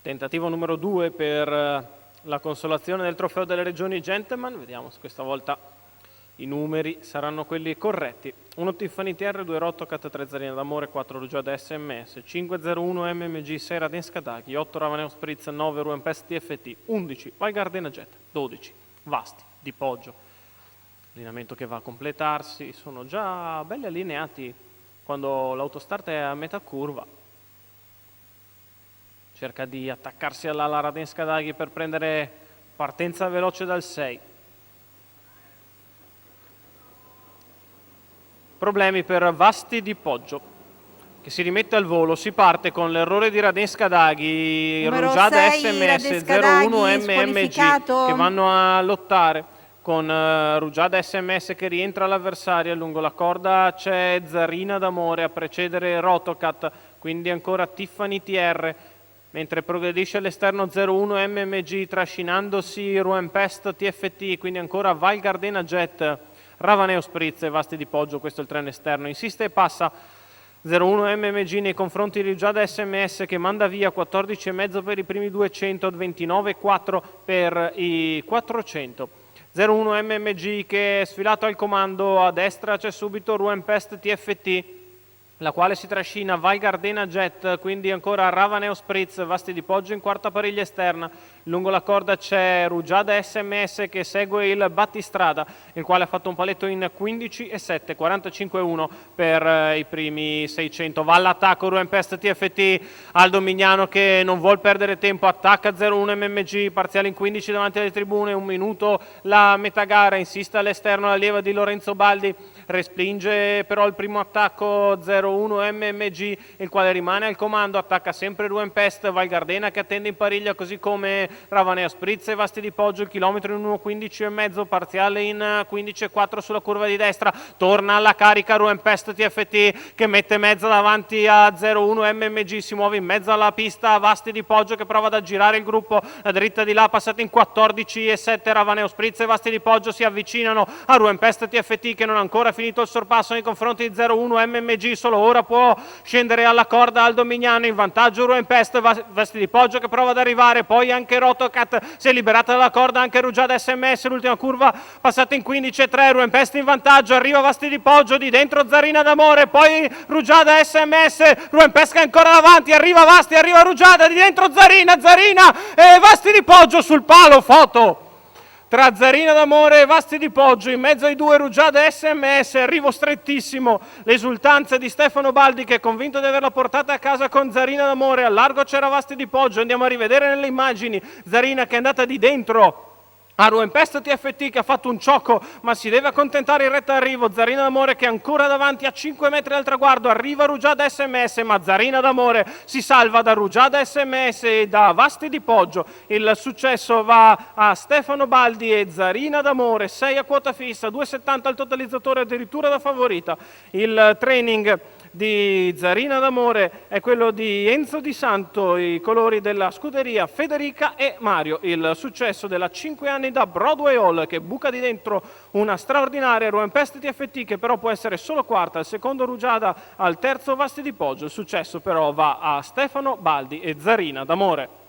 Tentativo numero 2 per la consolazione del trofeo delle regioni Gentleman. Vediamo se questa volta i numeri saranno quelli corretti. 1 Tiffany TR, 2 Rotocat, 3 Zarina d'Amore, 4 Rugiada SMS, 501 MMG, 6 Radenska Daghi, 8 Ravaneo Spritz, 9 Ruempest TFT, 11 Val Gardena Jet, 12 Vasti di Poggio. Allineamento che va a completarsi, sono già belli allineati quando l'autostart è a metà curva. Cerca di attaccarsi alla Radenska Daghi per prendere partenza veloce dal 6. Problemi per Vasti di Poggio, che si rimette al volo. Si parte con l'errore di Radenska Daghi, Rugiada SMS, 01 MMG che vanno a lottare con Rugiada SMS che rientra all'avversaria. Lungo la corda c'è Zarina d'Amore a precedere Rotocat, quindi ancora Tiffany TR, mentre progredisce all'esterno 01 MMG trascinandosi Ruempest TFT, quindi ancora Val Gardena Jet, Ravaneo Spritz e Vasti di Poggio. Questo è il treno esterno, insiste e passa 01 MMG nei confronti di Rugiada SMS che manda via 14,5 per i primi 200, 29,4 per i 400. 01 MMG che è sfilato al comando, a destra c'è subito Ruempest TFT, la quale si trascina Val Gardena Jet, quindi ancora Ravaneo Spritz, Vasti di Poggio in quarta pariglia esterna. Lungo la corda c'è Rugiada SMS che segue il battistrada, il quale ha fatto un paletto in 15,7, 45,1 per i primi 600. Va all'attacco Ruempest TFT, Aldo Mignano che non vuol perdere tempo, attacca 01 MMG, parziale in 15 davanti alle tribune, 1 minuto la metà gara, insiste all'esterno la leva di Lorenzo Baldi, respinge però il primo attacco 01 MMG, il quale rimane al comando, attacca sempre Ruempest, Val Gardena che attende in pariglia, così come Ravaneo Spritz e Vasti di Poggio. Il chilometro in 1,15,5, parziale in 15,4 sulla curva di destra. Torna alla carica Ruempest TFT che mette mezza davanti a 01 MMG, si muove in mezzo alla pista Vasti di Poggio che prova ad aggirare il gruppo, la dritta di là passata in 14,7. Ravaneo Spritz e Vasti di Poggio si avvicinano a Ruempest TFT che non ha ancora finito il sorpasso nei confronti di 01 MMG, solo ora può scendere alla corda Aldo Mignano, in vantaggio Ruempest, Vasti di Poggio che prova ad arrivare, poi anche Rotocat, si è liberata dalla corda anche Rugiada SMS, l'ultima curva passata in 15,3, Ruempest in vantaggio, arriva Vasti di Poggio, di dentro Zarina d'Amore, poi Rugiada SMS, Ruempest che è ancora davanti, arriva Vasti, arriva Rugiada, di dentro Zarina e Vasti di Poggio sul palo, foto tra Zarina d'Amore e Vasti di Poggio, in mezzo ai due Rugiada SMS, arrivo strettissimo, l'esultanza di Stefano Baldi che è convinto di averla portata a casa con Zarina d'Amore. Al largo c'era Vasti di Poggio, andiamo a rivedere nelle immagini Zarina che è andata di dentro a Ruempest TFT che ha fatto un ciocco ma si deve accontentare in retta arrivo. Zarina d'Amore che è ancora davanti a 5 metri dal traguardo, arriva Rugiada SMS ma Zarina d'Amore si salva da Rugiada SMS e da Vasti di Poggio. Il successo va a Stefano Baldi e Zarina d'Amore, 6 a quota fissa, 2,70 al totalizzatore, addirittura da favorita. Il training di Zarina d'Amore è quello di Enzo Di Santo, i colori della scuderia Federica e Mario. Il successo della 5 anni da Broadway Hall che buca di dentro una straordinaria Ruempest TFT che però può essere solo quarta, al secondo Rugiada, al terzo Vasti di Poggio. Il successo però va a Stefano Baldi e Zarina d'Amore.